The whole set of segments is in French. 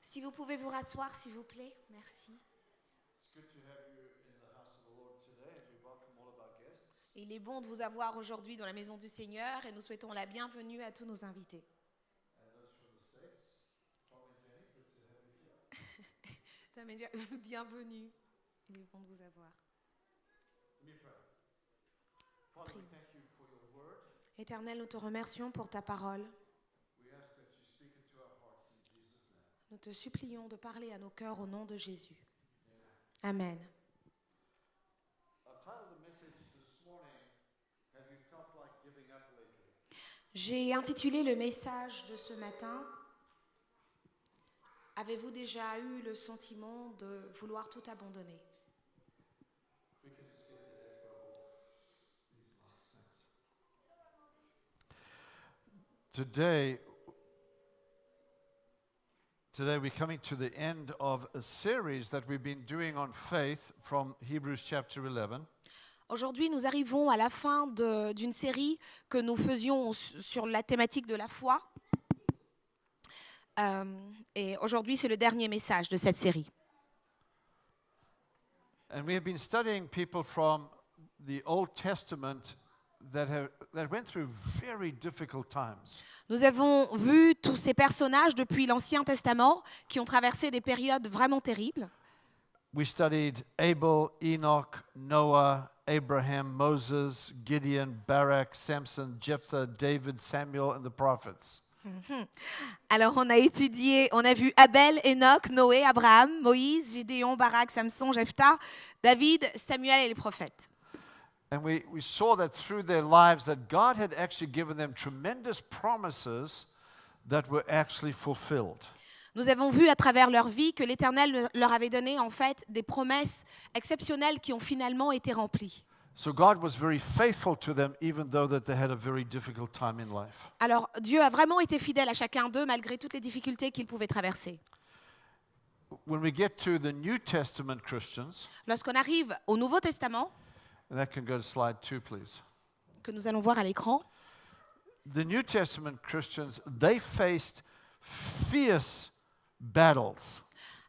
Si vous pouvez vous rasseoir, s'il vous plaît, merci. Il est bon de vous avoir aujourd'hui dans la maison du Seigneur et nous souhaitons la bienvenue à tous nos invités. Bienvenue. Il est bon de vous avoir. Prions. Éternel, nous te remercions pour ta parole. Nous te supplions de parler à nos cœurs au nom de Jésus. Amen. J'ai intitulé le message de ce matin « Avez-vous déjà eu le sentiment de vouloir tout abandonner ?» Today we're coming to the end of a series that we've been doing on faith from Hebrews chapter 11. Aujourd'hui, nous arrivons à la fin d'une série que nous faisions sur la thématique de la foi. Et aujourd'hui, c'est le dernier message de cette série. And we have been studying people from the Old Testament that went through very difficult times. Nous avons vu tous ces personnages depuis l'Ancien Testament qui ont traversé des périodes vraiment terribles. We studied Abel, Enoch, Noah, Abraham, Moses, Gideon, Barak, Samson, Jephthah, David, Samuel, and the prophets. Alors on a vu Abel, Enoch, Noé, Abraham, Moïse, Gédéon, Barak, Samson, Jephthah, David, Samuel et les prophètes. And we saw that through their lives that God had actually given them tremendous promises that were actually fulfilled. Nous avons vu à travers leur vie que l'Éternel leur avait donné en fait des promesses exceptionnelles qui ont finalement été remplies. So God was very faithful to them even though that they had a very difficult time in life. Alors Dieu a vraiment été fidèle à chacun d'eux malgré toutes les difficultés qu'ils pouvaient traverser. When we get to the New Testament Christians, Lorsqu'on arrive au Nouveau Testament, and that can go to slide 2 please. que nous allons voir à l'écran, The New Testament Christians, they faced fierce battles.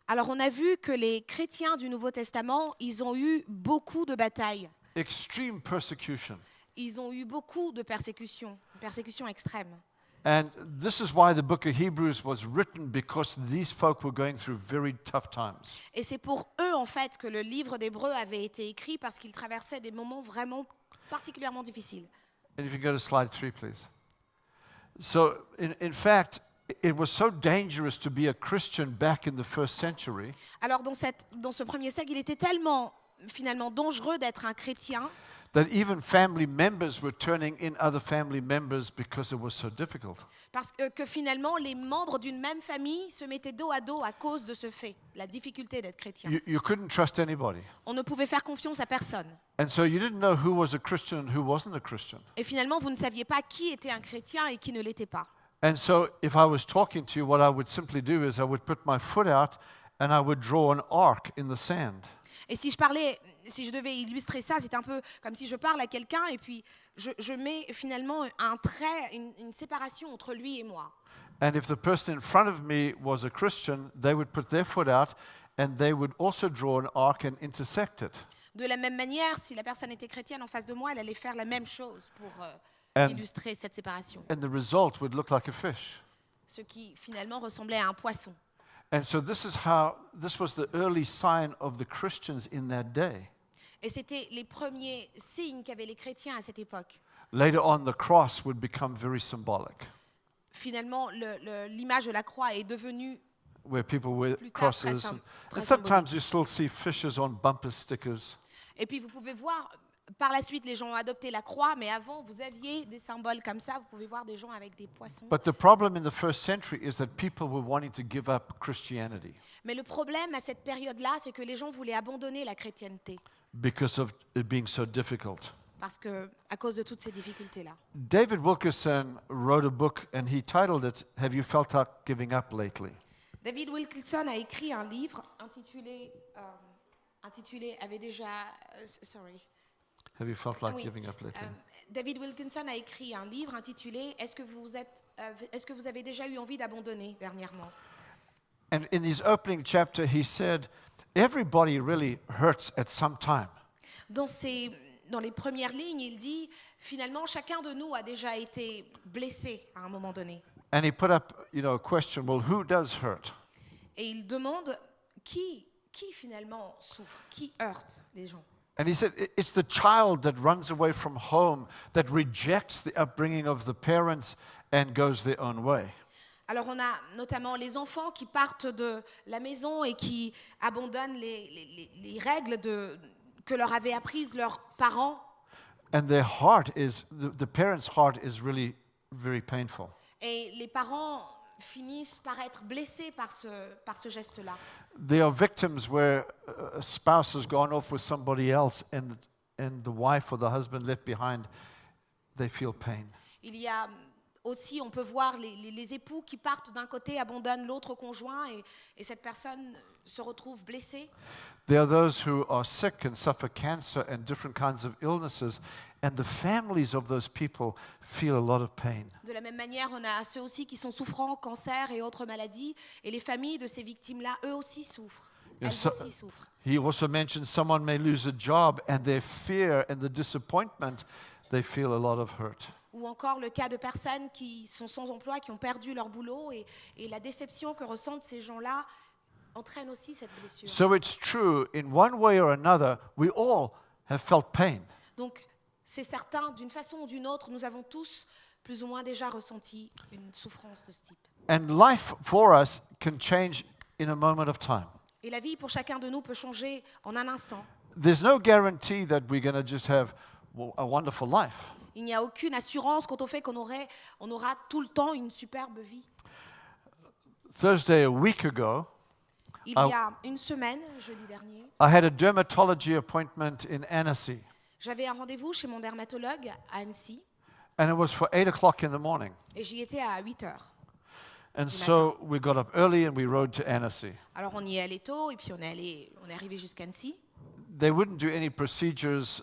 alors on a vu que les chrétiens du Nouveau Testament, ils ont eu beaucoup de batailles. Extreme persecution. Ils ont eu beaucoup de persécutions extrêmes. And this is why the book of Hebrews was written, because these folk were going through very tough times. Et c'est pour eux, en fait, que le livre d'Hébreux avait été écrit parce qu'ils traversaient des moments vraiment particulièrement difficiles. And if you go to slide 3, please. So, in fact, it was so dangerous to be a Christian back in the first century Alors, dans ce premier siècle, il était tellement, finalement, dangereux d'être un chrétien that even family members were turning in other family members because it was so difficult. parce que finalement, les membres d'une même famille se mettaient dos à dos à cause de ce fait, la difficulté d'être chrétien. You couldn't trust anybody. On ne pouvait faire confiance à personne. And so you didn't know who was a Christian and who wasn't a Christian. Et finalement, vous ne saviez pas qui était un chrétien et qui ne l'était pas. And so if I was talking to you, what I would simply do is I would put my foot out and I would draw an arc in the sand. Et si je devais illustrer ça, c'est un peu comme si je parle à quelqu'un et puis je mets finalement un trait, une séparation entre lui et moi. And if the person in front of me was a Christian, they would put their foot out and they would also draw an arc and intersect it. De la même manière, si la personne était chrétienne en face de moi, elle allait faire la même chose pour illustrer cette séparation. And the result would look like a fish. Ce qui finalement ressemblait à un poisson. And so this was the early sign of the Christians in that day. Et c'était les premiers signes qu'avaient les chrétiens à cette époque. Later on, the cross would become very symbolic, Finalement, l'image de la croix est devenue where people wear plus tard crosses. très And sometimes symbolique. you still see fishes on bumper stickers. Et puis vous pouvez voir, par la suite, les gens ont adopté la croix, mais avant, vous aviez des symboles comme ça. Vous pouvez voir des gens avec des poissons. But the problem in the first century is that people were wanting to give up Christianity Mais le problème à cette période-là, c'est que les gens voulaient abandonner la chrétienté because of it being so difficult. parce que, à cause de toutes ces difficultés-là. David Wilkerson wrote a book and he titled it, Have You Felt Like Giving Up Lately? David Wilkerson a écrit un livre intitulé avait déjà sorry. Have you felt like Oui. giving up lately? David Wilkinson a écrit un livre intitulé Est-ce que vous avez déjà eu envie d'abandonner dernièrement? And in his opening chapter, he said, everybody really hurts at some time. Dans les premières lignes, il dit, finalement, chacun de nous a déjà été blessé à un moment donné. And he put up, a question, well, who does hurt? Et il demande qui finalement souffre, qui heurte les gens. And he said, it's the child that runs away from home, that rejects the upbringing of the parents and goes their own way. Alors on a notamment les enfants qui partent de la maison et qui abandonnent les règles que leur avaient apprises leurs parents. And their heart is, the parents' heart is really very painful. Et les parents finissent par être blessés par ce geste-là. They are victims where a spouse has gone off with somebody else and the wife or the husband left behind, they feel pain. Il y a aussi, on peut voir les époux qui partent d'un côté, abandonnent l'autre conjoint et cette personne se retrouve blessée. There are those who are sick and suffer cancer and different kinds of illnesses, and the families of those people feel a lot of pain. De la même manière, on a ceux aussi qui sont souffrants, cancer et autres maladies, et les familles de ces victimes-là, eux aussi souffrent. Elles aussi souffrent. He also mentioned someone may lose a job, and their fear and the disappointment, they feel a lot of hurt. Ou encore le cas de personnes qui sont sans emploi, qui ont perdu leur boulot, et la déception que ressentent ces gens-là entraîne aussi cette blessure. So it's true, in one way or another, we all have felt pain. Donc, c'est certain, d'une façon ou d'une autre, nous avons tous plus ou moins déjà ressenti une souffrance de ce type. And life for us can change in a moment of time. Et la vie pour chacun de nous peut changer en un instant. There's no guarantee that we're going to just have a wonderful life. Il n'y a aucune assurance quant au fait qu'on aura tout le temps une superbe vie. Thursday, a week ago, Il y a une semaine, jeudi dernier, I had a dermatology appointment in Annecy, j'avais un rendez-vous chez mon dermatologue à Annecy and it was for 8 o'clock in the morning. et j'y étais à 8 heures. And so we got up early and we rode to Annecy. Alors on y est allé tôt et puis on est arrivé jusqu'à Annecy. They wouldn't do any procedures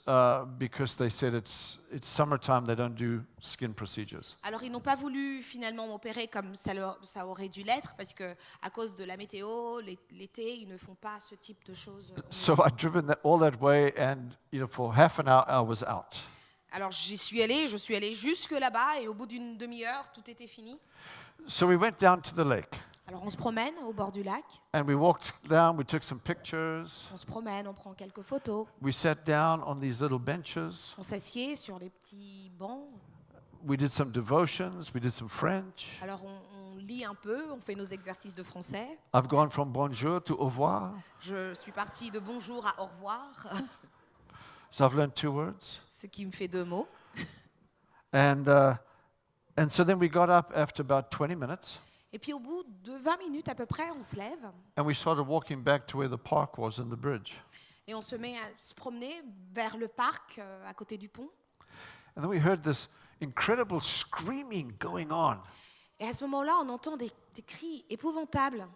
because they said it's summertime, they don't do skin procedures. Alors ils n'ont pas voulu finalement m'opérer comme ça aurait dû l'être parce que à cause de la météo, l'été, ils ne font pas ce type de choses. So I'd driven all that way and for half an hour I was out. Alors je suis allé jusque là-bas et au bout d'une demi-heure, tout était fini. So we went down to the lake. Alors on se promène au bord du lac, And we walked down, we took some pictures. on se promène, on prend quelques photos, We sat down on these little benches. on s'assied sur les petits bancs. We did some devotions, we did some French. Alors on lit un peu, on fait nos exercices de français. I've gone from bonjour to au revoir. Je suis partie de bonjour à au revoir, So I've learned 2 words. ce qui me fait 2 mots. And so then we got up after about 20 minutes Et puis au bout de 20 minutes à peu près, on se lève and we started walking back to where the park was and the bridge. et on se met à se promener vers le parc à côté du pont. And then we heard this incredible screaming going on. Et à ce moment-là, on entend des cris épouvantables.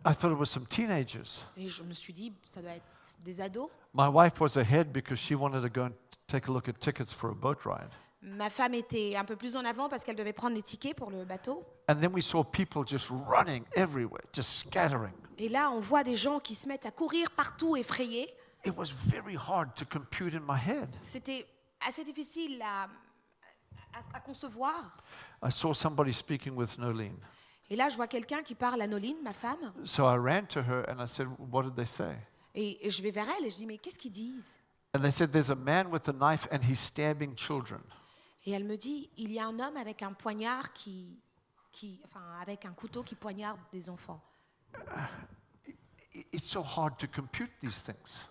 I thought it was some teenagers. Et je me suis dit, ça doit être des ados. My wife was ahead because she wanted to go and take a look at tickets for a boat ride. Ma femme était un peu plus en avant parce qu'elle devait prendre les tickets pour le bateau. And then we saw people just running everywhere, just scattering. Et là, on voit des gens qui se mettent à courir partout, effrayés. It was very hard to compute in my head. C'était assez difficile à concevoir. I saw somebody speaking with Nolene. Et là, je vois quelqu'un qui parle à Noline, ma femme. So I ran to her and I said, what did they say? Et je vais vers elle et je dis, mais qu'est-ce qu'ils disent? And they said, there's a man with a knife and he's stabbing children. Et elle me dit, il y a un homme avec un poignard avec un couteau qui poignarde des enfants. It's so hard to compute these things.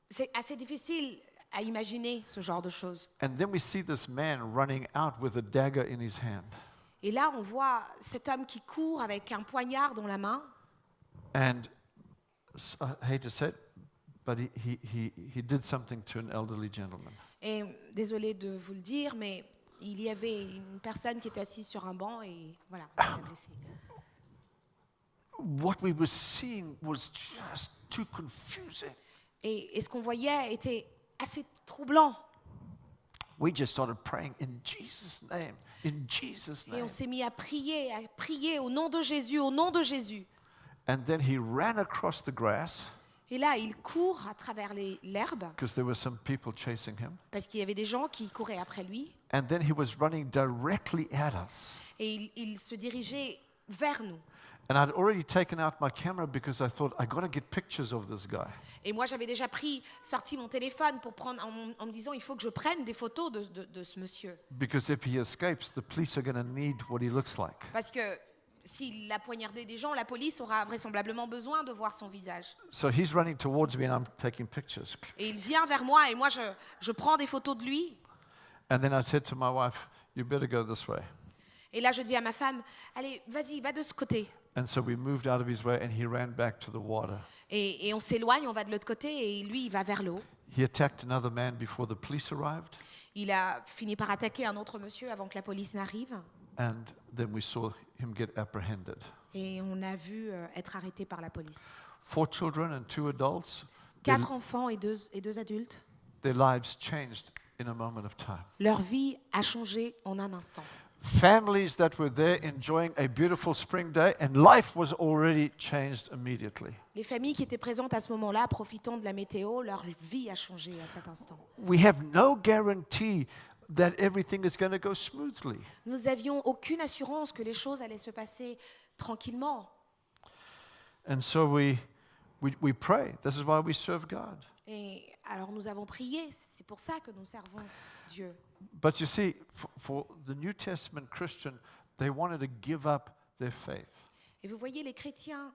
C'est assez difficile à imaginer ce genre de choses. And then we see this man running out with a dagger in his hand. Et là, on voit cet homme qui court avec un poignard dans la main. And I hate to say it, but he did something to an elderly gentleman. Et désolé de vous le dire, mais il y avait une personne qui était assise sur un banc et voilà, il l'a blessé. What we were seeing was just too confusing. Et ce qu'on voyait était assez troublant. we just started praying in Jesus' name, in Jesus' Et name. on s'est mis à prier au nom de Jésus, au nom de Jésus. And then he ran across the grass Et là, il court à travers l'herbe, because there were some people chasing him. parce qu'il y avait des gens qui couraient après lui. And then he was running directly at us. Et il se dirigeait vers nous. And I'd already taken out my camera because I thought, I got to get pictures of this guy. Et moi, j'avais déjà sorti mon téléphone pour prendre, en me disant, il faut que je prenne des photos de ce monsieur. Because if he escapes, the police are going to need what he looks like. Parce que s'il a poignardé des gens, la police aura vraisemblablement besoin de voir son visage. So he's running towards me and I'm taking pictures. Et il vient vers moi et moi, je prends des photos de lui. And then I said to my wife, you better go this way. Et là, je dis à ma femme, allez, vas-y, va de ce côté. And so we moved out of his way and he ran back to the water. Et on s'éloigne, on va de l'autre côté et lui, il va vers l'eau. He attacked another man before the police arrived. Il a fini par attaquer un autre monsieur avant que la police n'arrive. And then we saw him get apprehended. Et on a vu être arrêté par la police. 4 children and 2 adults. 4 enfants et deux adultes. Their lives changed in a moment of time. Leur vie a changé en un instant. Families that were there enjoying a beautiful spring day and life was already changed immediately. Les familles qui étaient présentes à ce moment-là, profitant de la météo, leur vie a changé à cet instant. We have no guarantee that everything is going to go smoothly. Nous n'avions aucune assurance que les choses allaient se passer tranquillement. And so we pray. This is why we serve God. Et alors nous avons prié, c'est pour ça que nous servons Dieu. But you see, for the New Testament Christian, they wanted to give up their faith. Et vous voyez, les chrétiens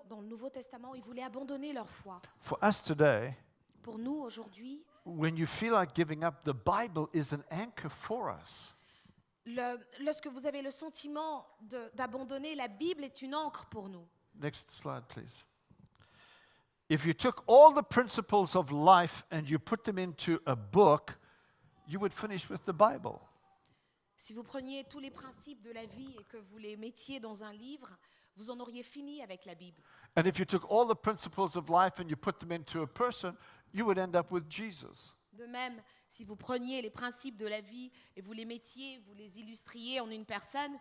dans le Nouveau Testament, ils voulaient abandonner leur foi. For us today, Pour nous, aujourd'hui, when you feel like giving up, the Bible is an anchor for us. lorsque vous avez le sentiment d'abandonner, la Bible est une encre pour nous. Next slide, please. If you took all the principles of life and you put them into a book, you would finish with the Bible. Si vous preniez tous les principes de la vie et que vous les mettiez dans un livre, vous en auriez fini avec la Bible. And if you took all the principles of life and you put them into a person, you would end up with Jesus. De même, si vous preniez les principes de la vie et vous les mettiez, vous les illustriez en une personne,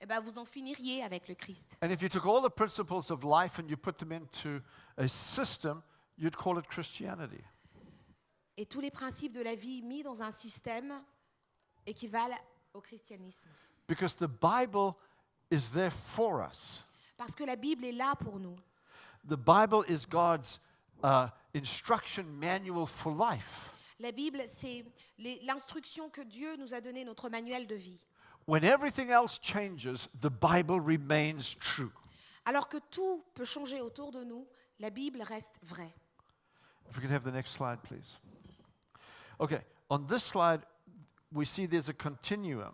eh ben vous en finiriez avec le Christ. And if you took all the principles of life and you put them into a system, you'd call it Christianity. Et tous les principes de la vie mis dans un système équivalent au christianisme. Because the Bible is there for us. Parce que la Bible est là pour nous. The Bible is God's instruction manual for life. La Bible, c'est l'instruction que Dieu nous a donnée, notre manuel de vie. When everything else changes, the Bible remains true. Alors que tout peut changer autour de nous, la Bible reste vraie. If we could have the next slide, please. Okay, on this slide, we see there's a continuum.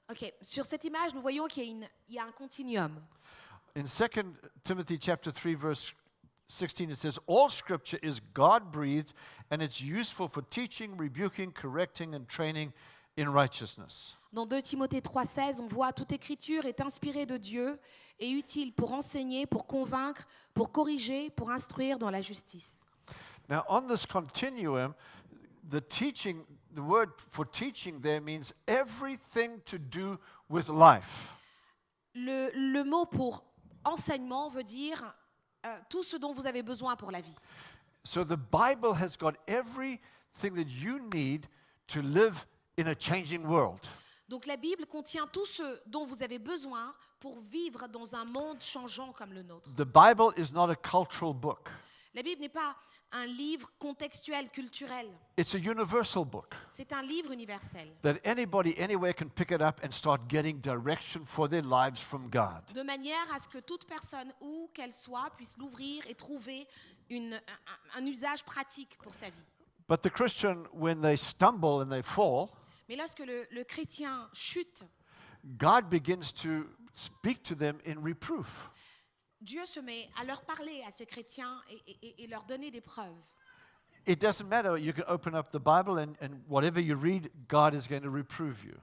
Ok, sur cette image, nous voyons qu'il y a un continuum. In 2 Timothy chapter 3, verse 16, it says, all scripture is God-breathed, and it's useful for teaching, rebuking, correcting, and training in righteousness. Dans 2 Timothée 3,16, on voit « Toute écriture est inspirée de Dieu et utile pour enseigner, pour convaincre, pour corriger, pour instruire dans la justice. » Now, on this continuum, the word for teaching there means everything to do with life. Le mot pour enseignement veut dire tout ce dont vous avez besoin pour la vie. So the Bible has got everything that you need to live in a changing world. Donc la Bible contient tout ce dont vous avez besoin pour vivre dans un monde changeant comme le nôtre. The Bible is not a cultural book. La Bible n'est pas un livre contextuel, culturel. It's a universal book C'est un livre universel. that anybody, anywhere can pick it up and start getting direction for their lives from God. De manière à ce que toute personne, où qu'elle soit, puisse l'ouvrir et trouver un usage pratique pour sa vie. But the Christian, when they stumble and they fall, Mais lorsque le chrétien chute, God begins to speak to them in reproof. Dieu se met à leur parler à ce chrétien et leur donner des preuves. It doesn't matter. You can open up the Bible and whatever you read, God is going to reprove you.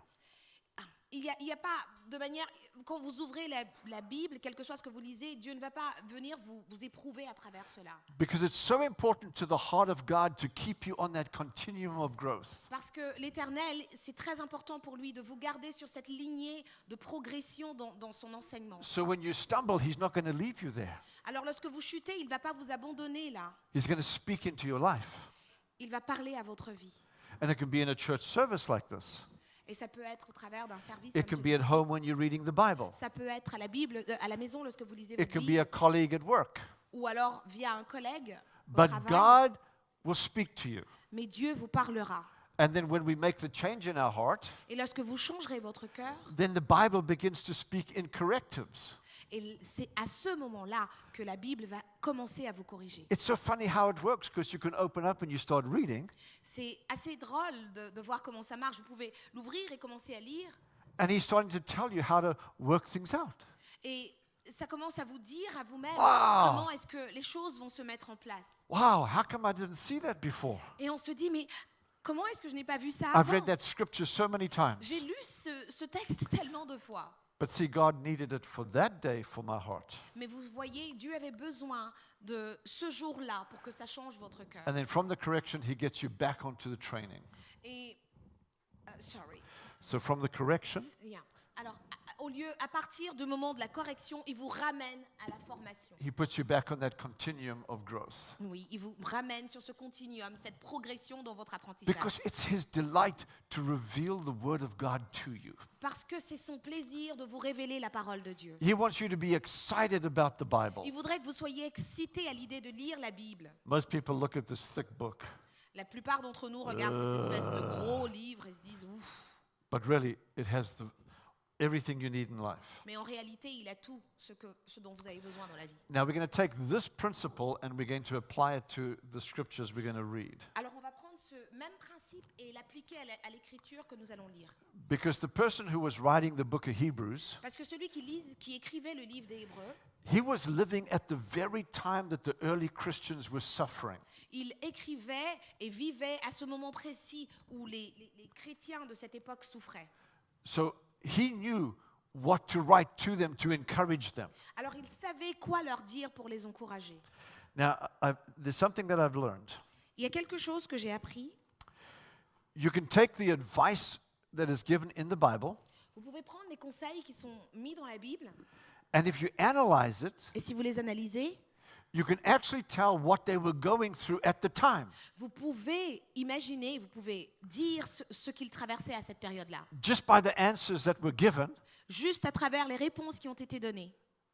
Il y a pas de manière, quand vous ouvrez la Bible, quel que soit ce que vous lisez, Dieu ne va pas venir vous éprouver à travers cela. Because it's so important to the heart of God to keep you on that continuum of growth. Parce que l'Éternel, c'est très important pour lui de vous garder sur cette lignée de progression dans son enseignement. So when you stumble, He's not going to leave you there. Alors lorsque vous chutez, il ne va pas vous abandonner là. He's going to speak into your life. Il va parler à votre vie. And it can be in a church service like this. Et ça peut être au travers d'un service. It can be at home when you're reading the Bible. Ça peut être à la maison lorsque vous lisez It can votre be a Bible, colleague at work. ou alors via un collègue au But travail. God will speak to you. Mais Dieu vous parlera. And then when we make the change in our heart, Et lorsque vous changerez votre cœur, then the Bible begins to speak in correctives. et c'est à ce moment-là que la Bible va commencer à vous corriger. It's so funny how it works because you can open up and you start reading, C'est assez drôle de voir comment ça marche. Vous pouvez l'ouvrir et commencer à lire, and He's starting to tell you how to work things out. et ça commence à vous dire à vous-même Wow. comment est-ce que les choses vont se mettre en place. Wow, how come I didn't see that before? Et on se dit, mais comment est-ce que je n'ai pas vu ça I've avant? read that scripture so many times. J'ai lu ce texte tellement de fois. But see, God needed it for that day for my heart. Mais vous voyez, Dieu avait besoin de ce jour-là pour que ça change votre cœur. And then from the correction, He gets you back onto the training. Et, sorry, So from the correction, rien. Alors, à partir du moment de la correction, il vous ramène à la formation. He puts you back on that continuum of growth. Oui, il vous ramène sur ce continuum, cette progression dans votre apprentissage. Because it's His delight to reveal the Word of God to you. Parce que c'est son plaisir de vous révéler la parole de Dieu. He wants you to be excited about the Bible. Il voudrait que vous soyez excités à l'idée de lire la Bible. Most people look at this thick book, La plupart d'entre nous regardent cette espèce de gros livre et se disent ouf. but really it has everything you need in life. Mais en réalité, il a tout ce dont vous avez besoin dans la vie. Now we're going to take this principle and we're going to apply it to the scriptures we're going to read. Alors on va prendre ce même principe et l'appliquer à l'écriture que nous allons lire. Because the person who was writing the book of Hebrews, Parce que celui qui écrivait le livre des Hébreux, he was living at the very time that the early Christians were suffering. il écrivait et vivait à ce moment précis où les chrétiens de cette époque souffraient. So he knew what to write to them to encourage them. Alors il savait quoi leur dire pour les encourager. Now, there's something that I've learned. Il y a quelque chose que j'ai appris. You can take the advice that is given in the Bible, Vous pouvez prendre les conseils qui sont mis dans la Bible and if you analyze it, et si vous les analysez, you can actually tell what they were going through at the time, vous pouvez imaginer, vous pouvez dire ce qu'ils traversaient à cette période-là, just by the answers that were given. juste à travers les réponses qui ont été données.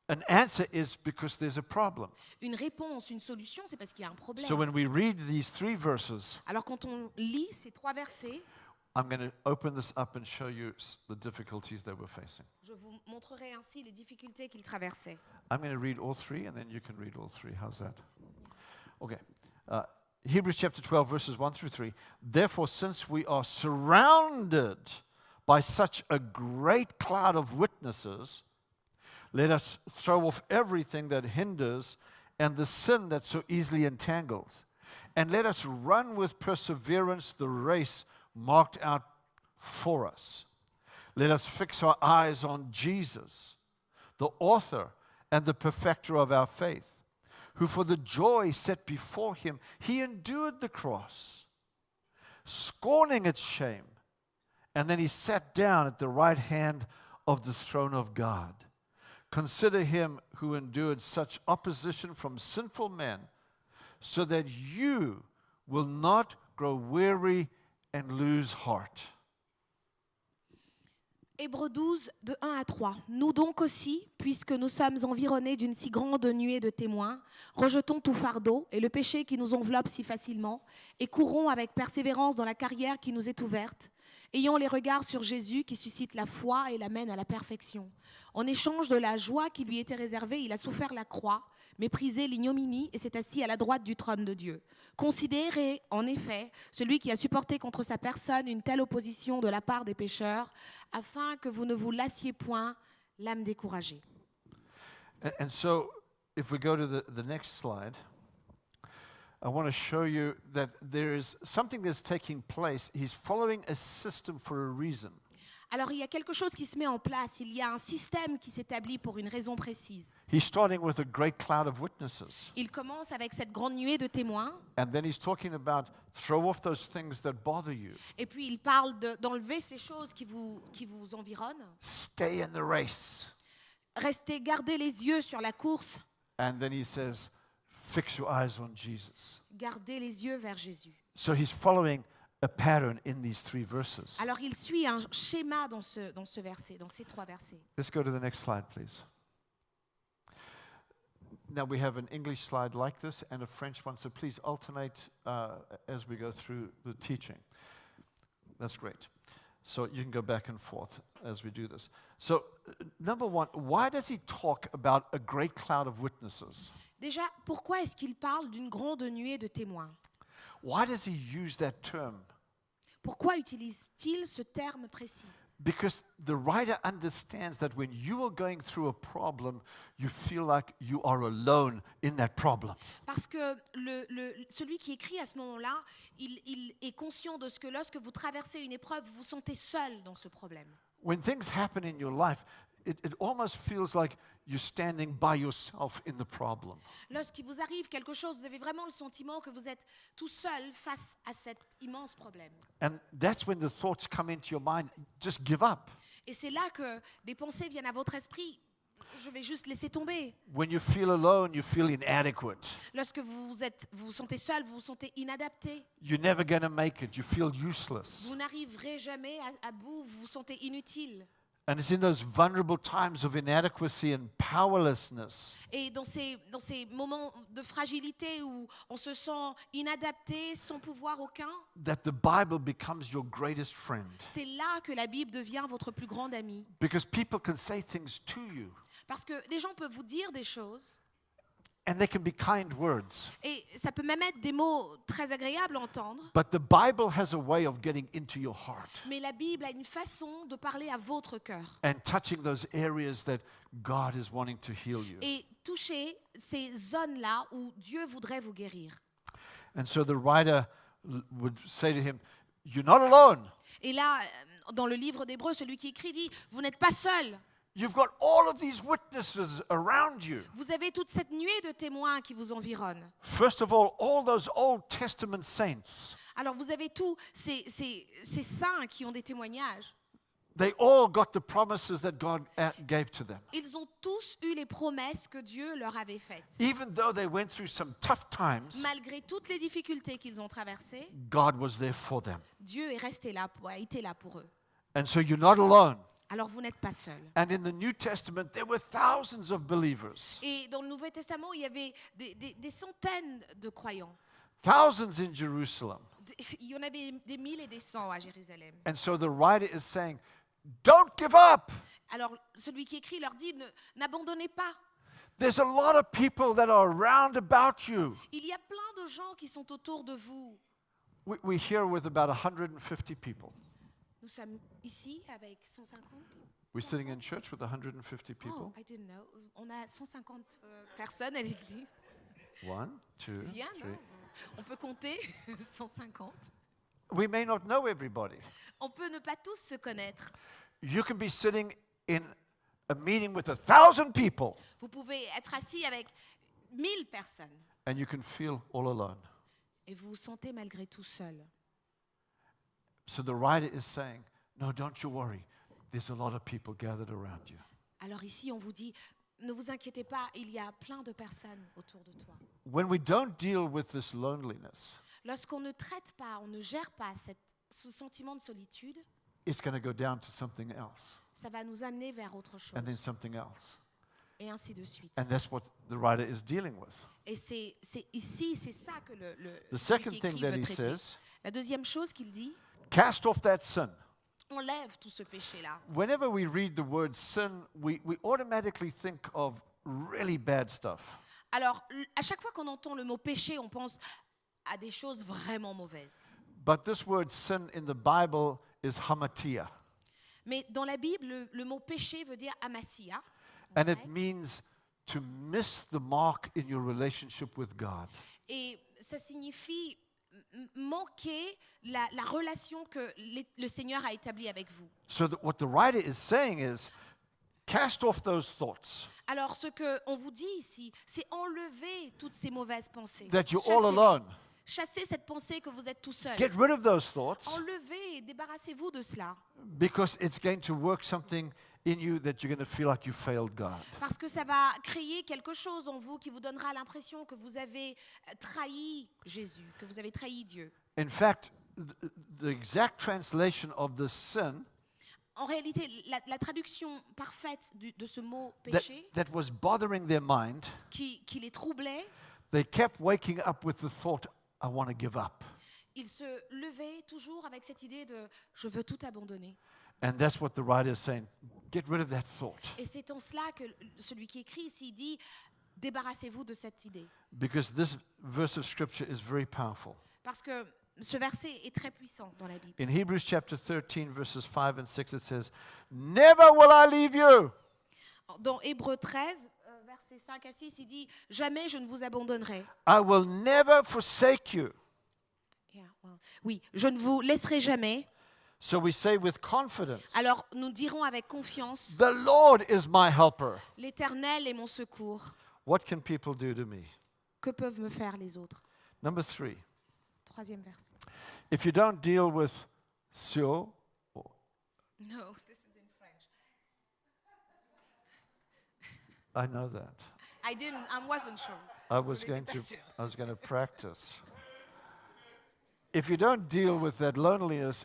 An answer is because there's a problem. Une réponse, une solution, c'est parce qu'il y a un problème. So when we read these 3 verses, Alors quand on lit ces 3 versets, I'm going to open this up and show you the difficulties they were facing. je vous montrerai ainsi les difficultés qu'ils traversaient. I'm going to read all 3, and then you can read all 3. How's that? Okay. Hebrews chapter 12, verses 1 through 3. Therefore, since we are surrounded by such a great cloud of witnesses, let us throw off everything that hinders and the sin that so easily entangles. And let us run with perseverance the race marked out for us. Let us fix our eyes on Jesus, the author and the perfecter of our faith, who for the joy set before him, he endured the cross, scorning its shame, and then he sat down at the right hand of the throne of God. Consider him who endured such opposition from sinful men, so that you will not grow weary and lose heart. Hébreux 12, de 1 à 3. Nous donc aussi, puisque nous sommes environnés d'une si grande nuée de témoins, rejetons tout fardeau et le péché qui nous enveloppe si facilement, et courons avec persévérance dans la carrière qui nous est ouverte, ayant les regards sur Jésus qui suscite la foi et l'amène à la perfection. En échange de la joie qui lui était réservée, il a souffert la croix, méprisé l'ignominie et s'est assis à la droite du trône de Dieu. Considérez en effet celui qui a supporté contre sa personne une telle opposition de la part des pécheurs, afin que vous ne vous lassiez point l'âme découragée. And so, if we go to the next slide, I want to show you that there is something that's taking place. He's following a system for a reason. Alors il y a quelque chose qui se met en place, il y a un système qui s'établit pour une raison précise. He's starting with a great cloud of witnesses. Il commence avec cette grande nuée de témoins, And then he's talking about throw off those things that bother you. et puis il parle d'enlever ces choses qui vous environnent. Stay in the race. Restez, gardez les yeux sur la course, And then he says, fix your eyes on Jesus. gardez les yeux vers Jésus. So he's following a pattern in these 3 verses. Alors il suit un schéma dans ce verset, dans ces 3 versets. Let's go to the next slide, please. Now we have an English slide like this and a French one, so please alternate as we go through the teaching. That's great. So you can go back and forth as we do this. So, number one, why does he talk about a great cloud of witnesses? Déjà, pourquoi est-ce qu'il parle d'une grande nuée de témoins? Why does he use that term? Pourquoi utilise-t-il ce terme précis? Because the writer understands that when you are going through a problem, you feel like you are alone in that problem. Parce que celui qui écrit à ce moment-là, il est conscient de ce que lorsque vous traversez une épreuve, vous vous sentez seul dans ce problème. When things happen in your life, it almost feels like you're standing by yourself in the problem. Lorsqu'il vous arrive quelque chose, vous avez vraiment le sentiment que vous êtes tout seul face à cet immense problème. And that's when the thoughts come into your mind, just give up. Et c'est là que des pensées viennent à votre esprit. Je vais juste laisser tomber. When you feel alone, you feel inadequate. Lorsque vous vous sentez seul, vous vous sentez inadapté. You're never going to make it. You feel useless. Vous n'arriverez jamais à bout, vous vous sentez inutile. And it's in those vulnerable times of inadequacy and powerlessness Et dans ces moments de fragilité où on se sent inadapté, sans pouvoir aucun, that the Bible becomes your greatest friend. c'est là que la Bible devient votre plus grande amie. Because people can say things to you, Parce que les gens peuvent vous dire des choses, and they can be kind words. et ça peut même être des mots très agréables à entendre, But the Bible has a way of getting into your heart mais la Bible a une façon de parler à votre cœur and touching those areas that God is wanting to heal you. et toucher ces zones-là où Dieu voudrait vous guérir. And so the writer would say to him, you're not alone. Et là, dans le livre d'Hébreux, celui qui écrit dit, vous n'êtes pas seul. You've got all of these witnesses around you. Vous avez toute cette nuée de témoins qui vous environnent. First of all those Old Testament saints, Alors vous avez tous ces saints qui ont des témoignages. they all got the promises that God gave to them. Ils ont tous eu les promesses que Dieu leur avait faites. Even though they went through some tough times, Malgré toutes les difficultés qu'ils ont traversées, God was there for them. Dieu est resté là, a été là pour eux. And so you're not alone. Alors vous n'êtes pas seul. And in the New Testament, there were thousands of believers, Et dans le Nouveau Testament, il y avait des centaines de croyants. thousands in Jerusalem. Il y en avait des 1000 et des 100 à Jérusalem. And so the writer is saying, don't give up. Alors celui qui écrit leur dit, n'abandonnez pas. There's a lot of people that are around about you. Il y a plein de gens qui sont autour de vous. We're here with about 150 people. Nous sommes ici avec 150. We're sitting in church with 150 Oh, people. I didn't know. On a 150 personnes à l'église. 1, 2, Bien, 3. non? On peut compter 150. We may not know everybody. On peut ne pas tous se connaître. You can be sitting in a meeting with 1,000 people Vous pouvez être assis avec 1000 personnes and you can feel all alone. et vous vous sentez malgré tout seul. So the writer is saying, no, don't you worry. There's a lot of people gathered around you. Alors ici, on vous dit, ne vous inquiétez pas, il y a plein de personnes autour de toi. When we don't deal with this loneliness, Lorsqu'on ne traite pas, on ne gère pas ce sentiment de solitude, it's going to go down to something else, ça va nous amener vers autre chose. and then something else. Et ainsi de suite. And that's what the writer is dealing with. Et c'est ici, c'est ça que The celui second qui thing écrit that veut he traiter. says, La deuxième chose qu'il dit, cast off that sin. enlève tout ce péché-là. Whenever we read the word sin, we automatically think of really bad stuff. Alors, à chaque fois qu'on entend le mot péché, on pense à des choses vraiment mauvaises. But this word sin in the Bible is hamatia, Mais dans la Bible, le mot péché veut dire amasia. en and it grec. means to miss the mark in your relationship with God. Et ça signifie manquer la relation que le Seigneur a établie avec vous. So that what the writer is saying is, cast off those thoughts Alors, ce qu'on vous dit ici, c'est enlever toutes ces mauvaises pensées. that you're all Chassez-les. alone. Chassez cette pensée que vous êtes tout seul. Get rid of those thoughts Enlevez, débarrassez-vous de cela. because it's going to work something in you that you're going to feel like you failed God. Parce que ça va créer quelque chose en vous qui vous donnera l'impression que vous avez trahi Jésus, que vous avez trahi Dieu. In fact, the exact translation of this sin En réalité, la traduction parfaite de ce mot that, péché that was bothering their mind, qui les troublait, they kept waking up with the thought, I want to give up. ils se levaient toujours avec cette idée de « je veux tout abandonner ». And that's what the writer is saying. Get rid of that thought. Et c'est en cela que celui qui écrit ici dit « débarrassez-vous de cette idée Because this verse of scripture is very powerful. ». Parce que ce verset est très puissant dans la Bible. In Hebrews chapter 13, verses 5 and 6, it says, Never will I leave you. Dans Hébreux 13, versets 5 à 6, il dit « jamais je ne vous abandonnerai ». I will never forsake you. Oui, je ne vous laisserai jamais. So we say with confidence, Alors nous dirons avec confiance, The Lord is my helper. l'Éternel est mon secours. What can people do to me? Que peuvent me faire les autres? Number 3, Troisième verset. if you don't deal with Sio, No, this is in French. I know that. I wasn't sure. I was going to practice. If you don't deal with that loneliness,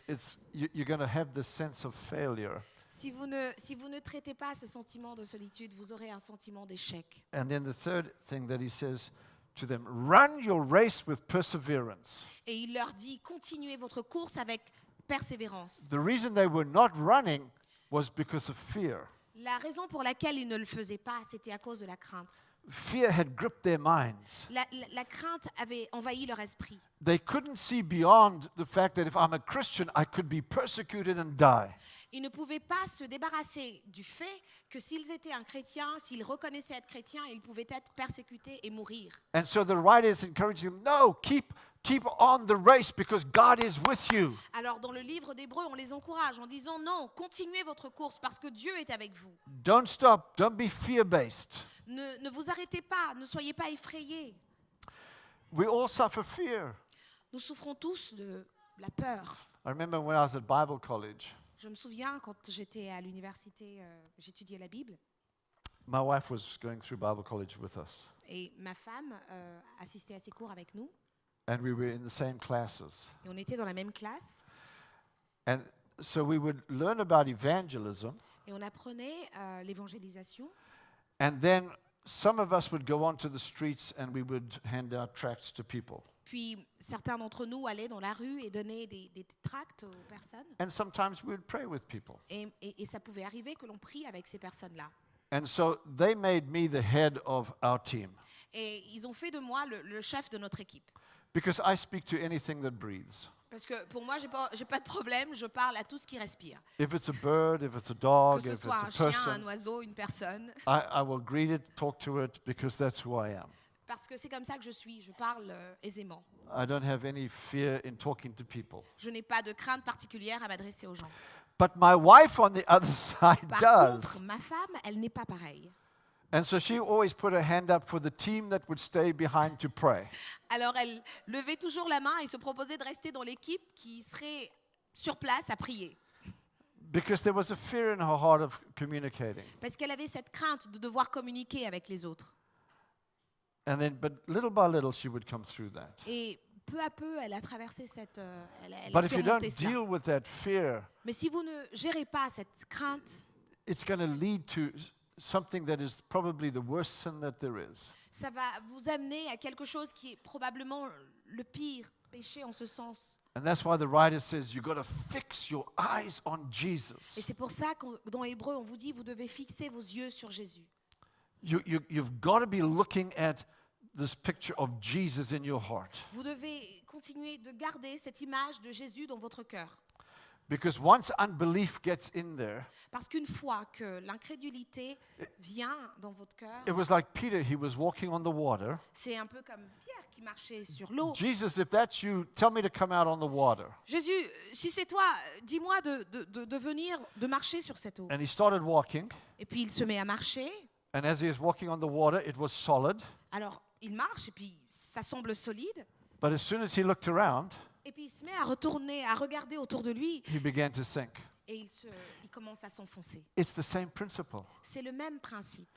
you're going to have this sense of failure. Si vous ne traitez pas ce sentiment de solitude, vous aurez un sentiment d'échec. And then the third thing that he says to them, run your race with perseverance. Et il leur dit, continuez votre course avec persévérance. The reason they were not running was because of fear. La raison pour laquelle ils ne le faisaient pas, c'était à cause de la crainte. Fear had gripped their minds. La crainte avait envahi leur esprit. They couldn't see beyond the fact that if I'm a Christian, I could be persecuted and die. Ils ne pouvaient pas se débarrasser du fait que s'ils étaient un chrétien, s'ils reconnaissaient être chrétiens, ils pouvaient être persécutés et mourir. And so the writer is encouraging them, no, keep on the race because God is with you. Alors dans le livre d'Hébreux, on les encourage en disant non, continuez votre course parce que Dieu est avec vous. Don't stop. Don't be fear-based. Ne vous arrêtez pas, ne soyez pas effrayés. We all suffer fear. Nous souffrons tous de la peur. I remember when I was at Bible college, Je me souviens quand j'étais à l'université, j'étudiais la Bible my wife was going through Bible college with us, et ma femme assistait à ces cours avec nous and we were in the same classes. et on était dans la même classe And so we would learn about evangelism, et on apprenait l'évangélisation. and then some of us would go onto the streets and we would hand out tracts to people. Puis certains d'entre nous allaient dans la rue et donnaient des tracts aux personnes. And sometimes we would pray with people. Et ça pouvait arriver que l'on prie avec ces personnes-là. And so they made me the head of our team Et ils ont fait de moi le chef de notre équipe. because I speak to anything that breathes. Parce que pour moi, j'ai pas de problème, je parle à tout ce qui respire. If it's a bird, if it's a Que dog, ce if it's soit a un chien, un person, oiseau, une personne. I will greet it, talk to it, because that's who I am. Parce que c'est comme ça que je suis, je parle aisément. I don't have any fear in talking to people. Je n'ai pas de crainte particulière à m'adresser aux gens. But my wife on the other side Par does. contre, ma femme, elle n'est pas pareille. And so she always put her hand up for the team that would stay behind to pray. Alors elle levait toujours la main et se proposait de rester dans l'équipe qui serait sur place à prier. Because there was a fear in her heart of communicating. Parce qu'elle avait cette crainte de devoir communiquer avec les autres. And then, but little by little, she would come through that. Et peu à peu, elle a traversé cette... elle But a if you don't surmonté cela. deal with that fear, Mais si vous ne gérez pas cette crainte, it's going to lead to something that is probably the worst sin that there is. ça va vous amener à quelque chose qui est probablement le pire péché en ce sens. And that's why the writer says you've got to fix your eyes on Jesus. Et c'est pour ça que dans Hébreux, on vous dit, vous devez fixer vos yeux sur Jésus. You've got to be looking at this picture of Jesus in your heart. Vous devez continuer de garder cette image de Jésus dans votre cœur. Because once unbelief gets in there, Parce qu'une fois que l'incrédulité vient dans votre cœur, it was like Peter, he was walking on the water. c'est un peu comme Pierre qui marchait sur l'eau. Jesus, if that's you, tell me to come out on the water. Jésus, si c'est toi, dis-moi de venir, de marcher sur cette eau. And he started walking. Et puis il se met à marcher. And as he was walking on the water, it was solid. Alors il marche et puis ça semble solide. But as soon as he looked around, Et puis il se met à retourner, à regarder autour de lui he began to sink. et il commence à s'enfoncer. It's the same principle. C'est le même principe.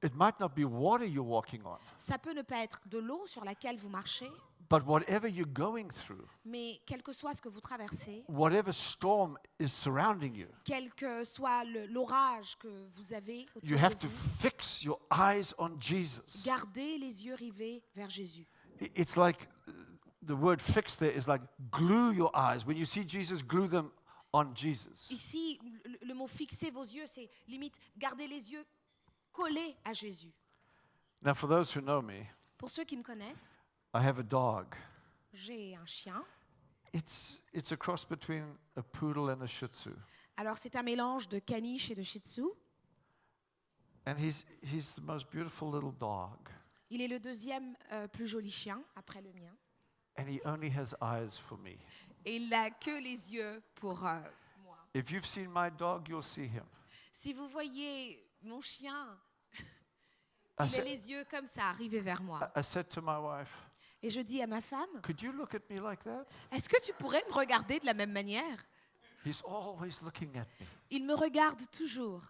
It might not be water you're walking on, Ça peut ne pas être de l'eau sur laquelle vous marchez, but whatever you're going through, mais quel que soit ce que vous traversez, whatever storm is surrounding you, quel que soit l'orage que vous avez autour you have de to vous, fix your eyes on Jesus. gardez les yeux rivés vers Jésus. It's like the word fix there is like glue your eyes. When you see Jesus, glue them on Jesus. Ici, le mot fixer vos yeux, c'est limite garder les yeux collés à Jésus. Now, for those who know me, Pour ceux qui me connaissent, I have a dog. j'ai un chien. It's a cross between a poodle and a shih tzu. Alors c'est un mélange de caniche et de shih tzu. And he's the most beautiful little dog. Il est le deuxième plus joli chien après le mien. And he only has eyes for me. Et il n'a que les yeux pour moi. If you've seen my dog, you'll see him. Si vous voyez mon chien, I il a said, les yeux comme ça, arrivés vers moi. I said to my wife, Et je dis à ma femme, could you look at me like that? est-ce que tu pourrais me regarder de la même manière? He's always looking at me. Il me regarde toujours.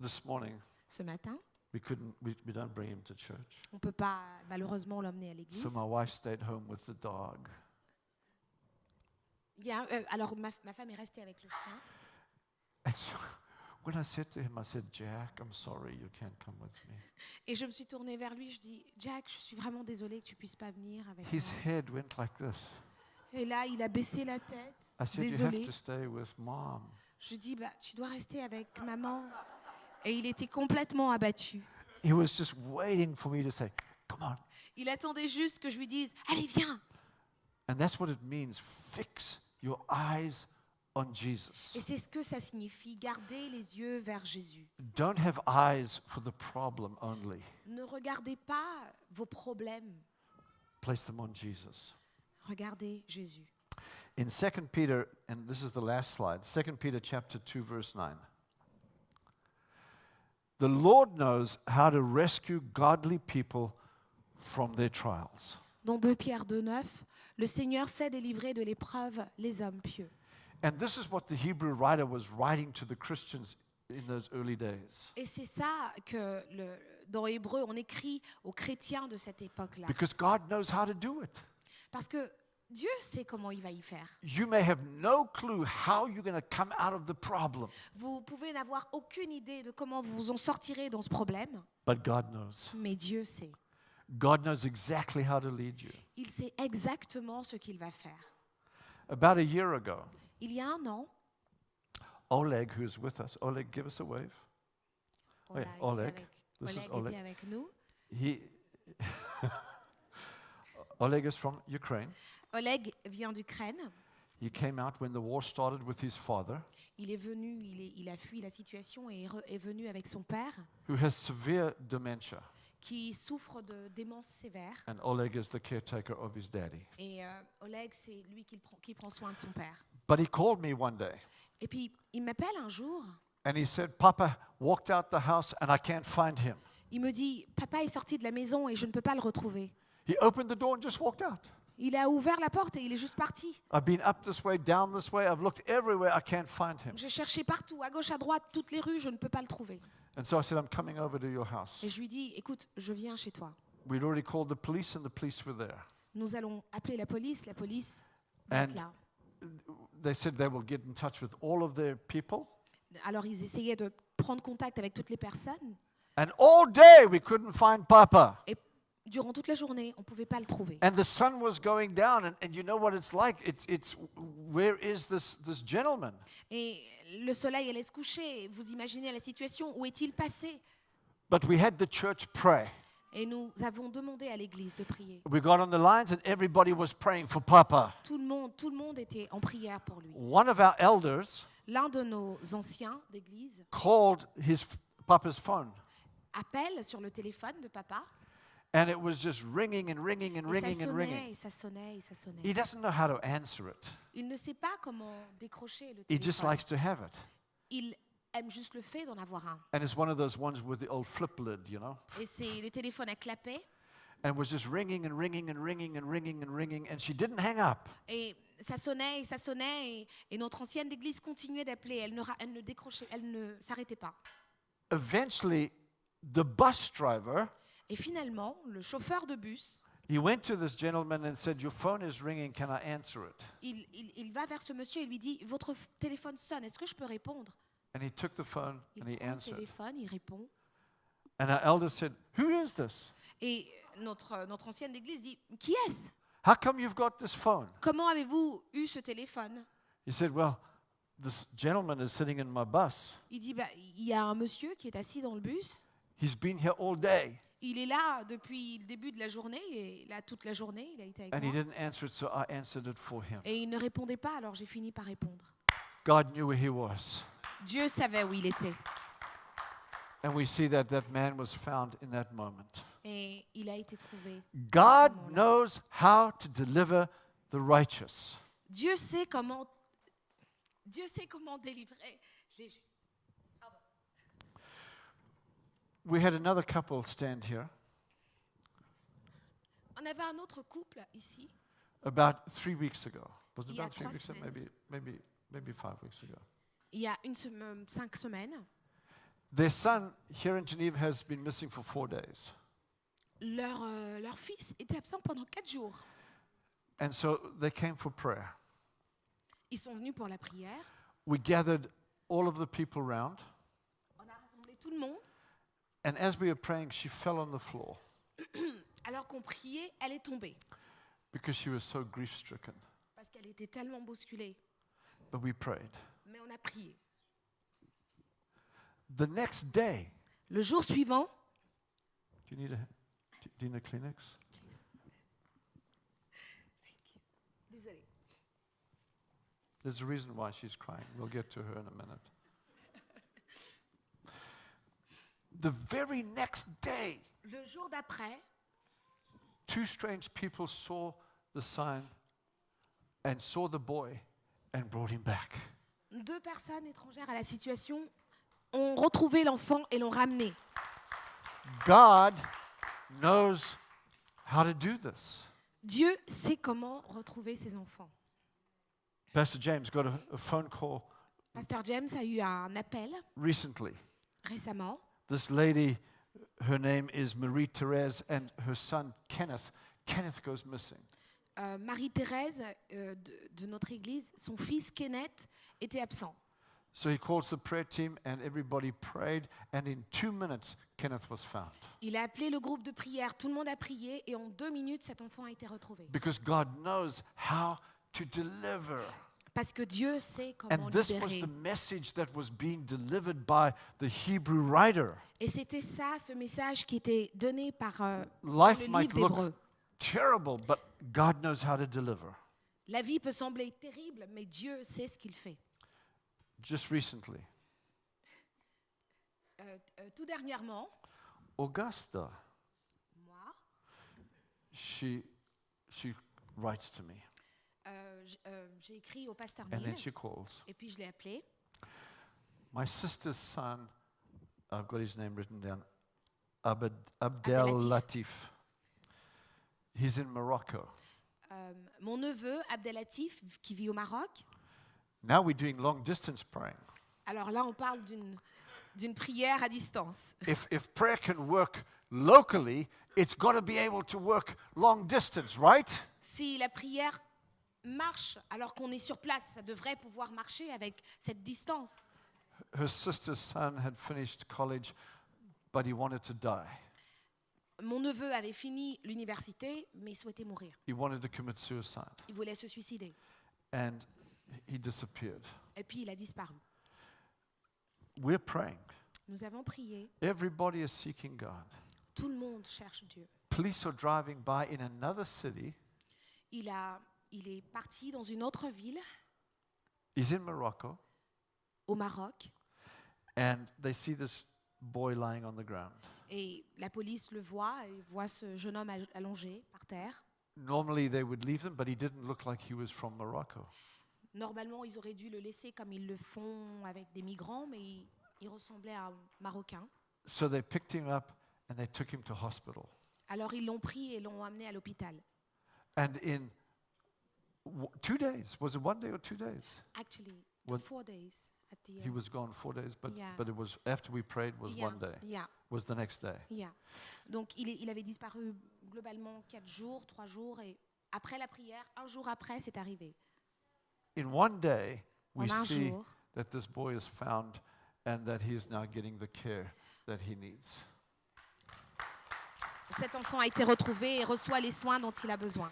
This morning, Ce matin, we don't bring him to church. on ne peut pas malheureusement l'emmener à l'église. So my wife stayed home with the dog. Alors ma femme est restée avec le chien. And so when I said to him, I said, Jack, I'm sorry, you can't come with me. Et je me suis tournée vers lui, je dis, Jack, je suis vraiment désolée que tu puisses pas venir avec His moi. head went like this. Et là, il a baissé la tête, I said, you have désolé. to stay with mom. Je dis, bah, tu dois rester avec maman. Et il était complètement abattu. He was just waiting for me to say, come on. Il attendait juste que je lui dise, allez, viens. And that's what it means. Fix your eyes on Jesus. Et c'est ce que ça signifie, garder les yeux vers Jésus. Don't have eyes for the problem only. Ne regardez pas vos problèmes, Place them on Jesus. regardez Jésus. In 2 Peter, and this is the last slide, 2 Peter chapter 2, verse 9. The Lord knows how to rescue godly people from their trials. Dans 2 Pierre 2,9, le Seigneur sait délivrer de l'épreuve les hommes pieux. And this is what the Hebrew writer was writing to the Christians in those early days. Et c'est ça que dans Hébreu, on écrit aux chrétiens de cette époque-là. Because God knows how to do it. Parce que Dieu sait comment il va y faire. You may have no clue how you're going to come out of the problem, Vous pouvez n'avoir aucune idée de comment vous vous en sortirez dans ce problème, but God knows. mais Dieu sait. God knows exactly how to lead you. Il sait exactement ce qu'il va faire. About a year ago, Il y a un an, Oleg, who's with us, Oleg, give us a wave. Oleg, Oleg. était This is avec, Oleg. était avec nous. He, Oleg is from Ukraine. Oleg vient d'Ukraine. He came out when the war started with his father, Il est venu, il a fui la situation et est venu avec son père, who has severe dementia. qui souffre de démence sévère. And Oleg is the caretaker of his daddy. Et Oleg, c'est lui qui prend soin de son père. But he called me one day Et puis, il m'appelle un jour. and he said, Papa walked out the house and I can't find him. Il me dit, papa est sorti de la maison et je ne peux pas le retrouver. He opened the door and just walked out. Il a ouvert la porte et il est juste parti. I've been up this way, down this way. I've looked everywhere. I can't find him. J'ai cherché partout, à gauche, à droite, toutes les rues, je ne peux pas le trouver. And so I said, I'm coming over to your house. Et je lui dis, écoute, je viens chez toi. We'd already called the police and the police were there. Nous allons appeler la police va être And là. they said they will get in touch with all of their people. Alors ils essayaient de prendre contact avec toutes les personnes. And all day we couldn't find Papa. Et durant toute la journée, on ne pouvait pas le trouver. And the sun was going down. And you know what it's like? It's where is this gentleman? Et le soleil allait se coucher. Vous imaginez la situation, où est-il passé? But we had the church pray. Et nous avons demandé à l'église de prier. We got on the lines and everybody was praying for Papa. Tout le monde était en prière pour lui. One of our elders L'un de nos anciens d'église called Papa's phone, appelle sur le téléphone de papa. and it was just ringing and ringing and Et ça ringing and sonnait, ringing. et ça sonnait, et ça sonnait. He doesn't know how to answer it. Il ne sait pas comment décrocher le He just téléphone. likes to have it. Il aime juste le fait d'en avoir un. And it's one of those ones with the old flip lid, you know? Et c'est les téléphones à clapet. And it was just ringing and ringing and ringing and ringing and ringing, and she didn't hang up. Et ça sonnait, et notre ancienne d'église continuait d'appeler. Elle ne décrochait, elle ne s'arrêtait pas. Eventually, the bus driver, Et finalement, le chauffeur de bus, he went to this gentleman and said, "Your phone is ringing, can I answer it?" il va vers ce monsieur et lui dit « Votre téléphone sonne, est-ce que je peux répondre ?» And he took the phone Il and he prend le answered. téléphone, il répond. And our elder said, "Who is this? Et notre ancienne d'église dit « Qui est-ce? How come you've got this phone?" Comment avez-vous eu ce téléphone ?» He said, "Well, this gentleman is sitting in my bus. Il dit « Il y a un monsieur qui est assis dans le bus. He's been here all day, Il est là depuis le début de la journée, et là toute la journée, il a été avec and he moi. didn't answer it, so I answered it for him." Et il ne répondait pas, alors j'ai fini par répondre. God knew where he was. Dieu savait où il était. And we see that that man was found in that moment. Et il a été trouvé. God knows how to deliver the righteous. Dieu sait comment délivrer les justes. We had another couple stand here On avait un autre couple ici, about 3 weeks ago. Was it Il y a about 3 3 weeks ago? semaines. Maybe 5 weeks ago. il y a 5 semaines. Their son here in Geneva has been missing for 4 days. Leur fils était absent pendant 4 jours. And so they came for prayer. Ils sont venus pour la prière. We gathered all of the people round, On a rassemblé tout le monde. and as we were praying, she fell on the floor Alors qu'on priait, elle est tombée because she was so grief-stricken. parce qu'elle était tellement bousculée. But we prayed. Mais on a prié. The next day, Le jour suivant, do you need a Kleenex? désolée, There's a reason why she's crying. We'll get to her in a minute. The very next day, le jour d'après, 2 strange people saw the sign and saw the boy and brought him back. 2 personnes étrangères à la situation ont retrouvé l'enfant et l'ont ramené. God knows how to do this. Dieu sait comment retrouver ses enfants. Pastor James got a phone call Pasteur James a eu un appel recently. récemment. This lady, her name is Marie-Thérèse, and her son Kenneth. Kenneth goes missing. Marie-Thérèse de notre église, son fils Kenneth était absent. So he calls the prayer team, and everybody prayed, and in 2 minutes, Kenneth was found. Il a appelé le groupe de prière, tout le monde a prié et en 2 minutes, cet enfant a été retrouvé. Because God knows how to deliver. Parce que Dieu sait comment And this was libérer. the message that was being delivered by the Hebrew writer. Et c'était ça, ce message qui était donné par Life le might livre look d'Hébreux. terrible, but God knows how to deliver. La vie peut sembler terrible, mais Dieu sait ce qu'il fait. Just recently, Tout dernièrement, Augusta, moi, she writes to me, j'ai écrit au pasteur and then Neil, she calls. et puis je l'ai appelé. My sister's son, I've got his name written down, Abdel Abdelatif. Latif. He's in Morocco. Mon neveu, Abdelatif, qui vit au Maroc. Now we're doing long distance praying. Alors là, on parle d'une prière à distance. If prayer can work locally, it's got to be able to work long distance, right? Si la prière marche alors qu'on est sur place, ça devrait pouvoir marcher avec cette distance. Her sister's son had finished college, but he wanted to die. Mon neveu avait fini l'université, mais il souhaitait mourir. He wanted to commit suicide, Il voulait se suicider. and he disappeared. Et puis il a disparu. We're praying. Nous avons prié. Everybody is seeking God. Tout le monde cherche Dieu. Police are driving by in another city. Il est parti dans une autre ville, He's in Morocco, au Maroc, and they see this boy lying on the ground. et la police le voit, et voit ce jeune homme allongé par terre. Normally they would leave him, but he didn't look like he was from Morocco. Normalement, ils auraient dû le laisser comme ils le font avec des migrants, mais il ressemblait à un Marocain. So they picked him up and they took him to hospital. Alors ils l'ont pris et l'ont amené à l'hôpital. And in 2 days, was it 1 day or 2 days? Actually, it When- took 4 days at the He end. was gone 4 days, Yeah. but it was after we prayed was Yeah, 1 day, yeah, was the next day. yeah. Donc il avait disparu globalement 4 jours, 3 jours, et après la prière, un jour après, c'est arrivé. In 1 day, we En un see jour, that this boy is found and that he is now getting the care that he needs. cet enfant a été retrouvé et reçoit les soins dont il a besoin.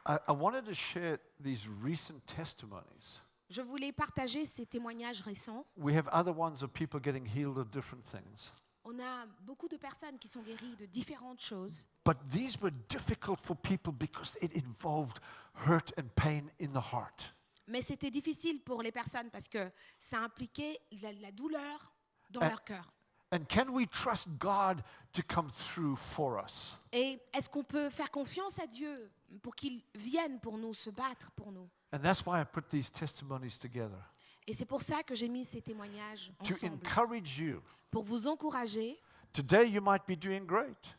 I wanted to share these recent testimonies. Je voulais partager ces témoignages récents. We have other ones of people getting healed of different things. On a beaucoup de personnes qui sont guéries de différentes choses, But these were difficult for people because it involved hurt and pain in the heart. mais c'était difficile pour les personnes parce que ça impliquait la douleur dans Ah. leur cœur. And can we trust God to come through for us? Et est-ce qu'on peut faire confiance à Dieu pour qu'il vienne pour nous, se battre pour nous? And that's why I put these testimonies together, Et c'est pour ça que j'ai mis ces témoignages to ensemble, encourage you. pour vous encourager. Today you might be doing great,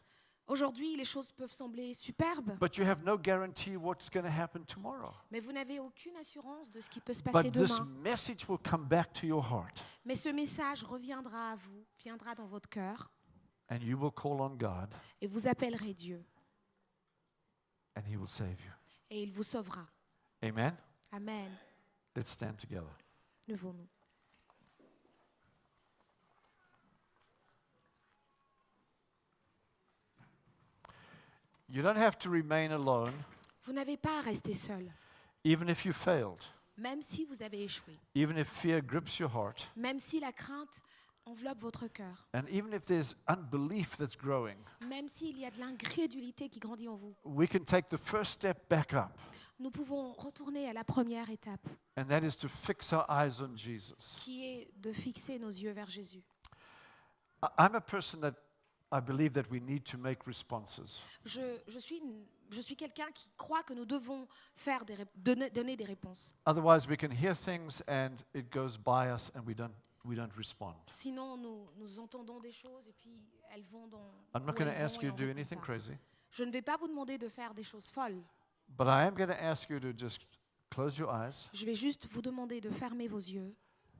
Aujourd'hui, les choses peuvent sembler superbes, but you have no guarantee what's going to happen tomorrow. mais vous n'avez aucune assurance de ce qui peut se passer But this demain. message will come back to your heart, Mais ce message reviendra à vous, viendra dans votre cœur, and you will call on God, et vous appellerez Dieu, and He will save you. et il vous sauvera. Amen? Amen. Let's stand together. Levons-nous. You don't have to remain alone, Vous n'avez pas à rester seul, even if you failed, même si vous avez échoué, even if fear grips your heart, même si la crainte enveloppe votre cœur, and even if there's unbelief that's growing. même s'il y a de l'incrédulité qui grandit en vous. We can take the first step back up, Nous pouvons retourner à la première étape, and that is to fix our eyes on Jesus. qui est de fixer nos yeux vers Jésus. I'm a person that I believe that we need to make responses. Je suis quelqu'un qui croit que nous devons faire donner des réponses. Otherwise, we can hear things and it goes by us and we don't respond. Sinon, nous entendons des choses et puis elles vont dans. I'm not où going to elles ask vont you et to on do répond anything pas. crazy, Je ne vais pas vous demander de faire des choses folles. but I am going to ask you to just close your eyes Je vais juste vous demander de fermer vos yeux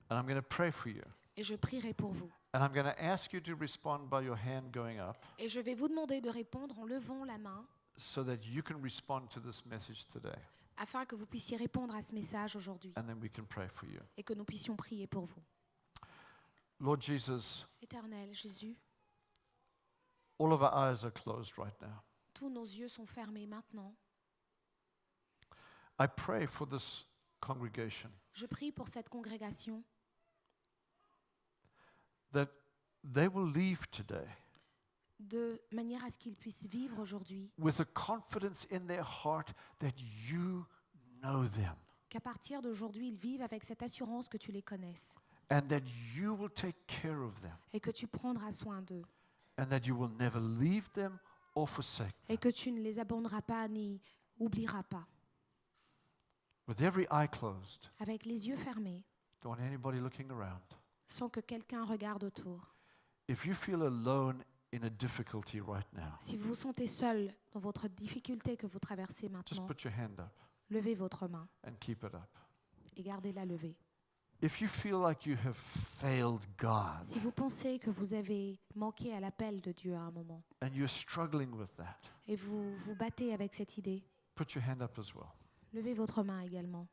and I'm going to pray for you. et je prierai pour vous. And I'm going to ask you to respond by your hand going up Et je vais vous demander de répondre en levant la main so that you can respond to this message today. afin que vous puissiez répondre à ce message aujourd'hui And then we can pray for you. et que nous puissions prier pour vous. Lord Jesus, Éternel Jésus, all of our eyes are closed right now. tous nos yeux sont fermés maintenant. I pray for this congregation Je prie pour cette congrégation that they will leave today de manière à ce qu'ils puissent vivre aujourd'hui, with a confidence in their heart that you know them qu'à partir d'aujourd'hui, ils vivent avec cette assurance que tu les connaisses and that you will take care of them et que tu prendras soin d'eux and that you will never leave them or forsake them. et que tu ne les abandonneras pas ni oublieras pas. With every eye closed, Avec les yeux fermés, don't want anybody looking around. sans que quelqu'un regarde autour. If you feel alone in a difficulty right now, Si vous vous sentez seul dans votre difficulté que vous traversez just maintenant, put your hand up levez votre main and keep it up. et gardez-la levée. If you feel like you have failed God Si vous pensez que vous avez manqué à l'appel de Dieu à un moment and you're struggling with that, et vous vous battez avec cette idée, put your hand up as well. levez votre main également.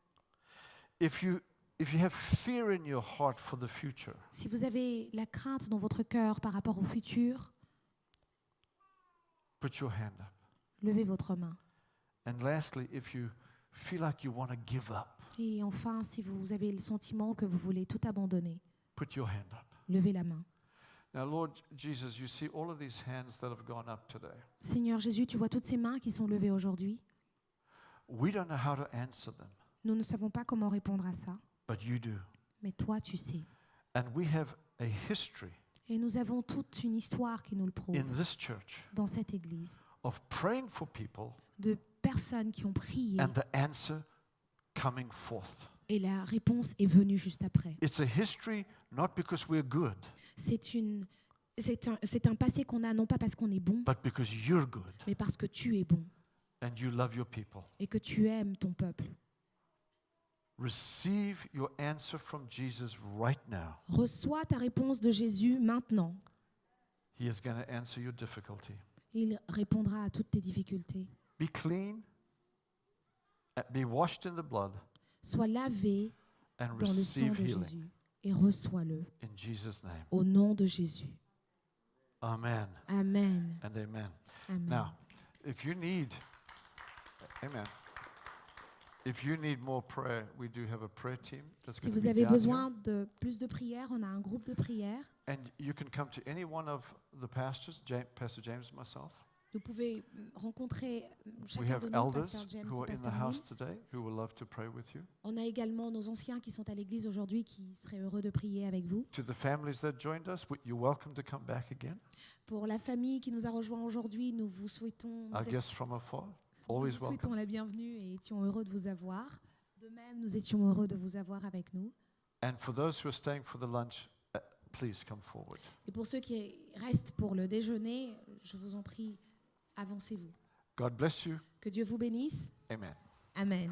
If you have fear in your heart for the future, Si vous avez la crainte dans votre cœur par rapport au futur, put your hand up. levez votre main. And lastly, if you feel like you want to give up, Et enfin, si vous avez le sentiment que vous voulez tout abandonner, put your hand up. levez la main. Now, Lord Jesus, you see all of these hands that have gone up today. Seigneur Jésus, tu vois toutes ces mains qui sont levées aujourd'hui. We don't know how to answer them, Nous ne savons pas comment répondre à ça, but you do. mais toi, tu sais. And we have a history Et nous avons toute une histoire qui nous le prouve in this church dans cette église, of praying for people de personnes qui ont prié and the answer coming forth. et la réponse est venue juste après. It's a history not because we're good, C'est un passé qu'on a non pas parce qu'on est bon, but because you're good mais parce que tu es bon and you love your people. et que tu aimes ton peuple. Receive your answer from Jesus right now. Reçois ta réponse de Jésus maintenant. He is going to answer your difficulty. Il répondra à toutes tes difficultés. Be clean, be washed in the blood, Sois lavé and dans le sang receive de healing Jésus et reçois-le in Jesus' name. au nom de Jésus. Amen Amen. and amen. Amen. Now, if you need, amen. If you need more prayer, we do have a prayer team that's Si going to vous be avez down besoin de plus de prières, on a un groupe de prières. here. And you can come to any one of the pastors, Pastor James and myself. Vous pouvez rencontrer We chacun have de nous, Pasteur elders James who ou are in the Pasteur house Neil. today who will love to pray with you. On a également nos anciens qui sont à l'église aujourd'hui qui seraient heureux de prier avec vous. To the families that joined us, you're welcome to come back again. Pour la famille qui nous a rejoints aujourd'hui, nous vous souhaitons, Our guests from afar, always welcome. souhaitons la bienvenue et étions heureux de vous avoir. De même, nous étions heureux de vous avoir avec nous. And for those who are staying for the lunch, please come forward. Et pour ceux qui restent pour le déjeuner, je vous en prie, avancez-vous. God bless you. Que Dieu vous bénisse. Amen. Amen.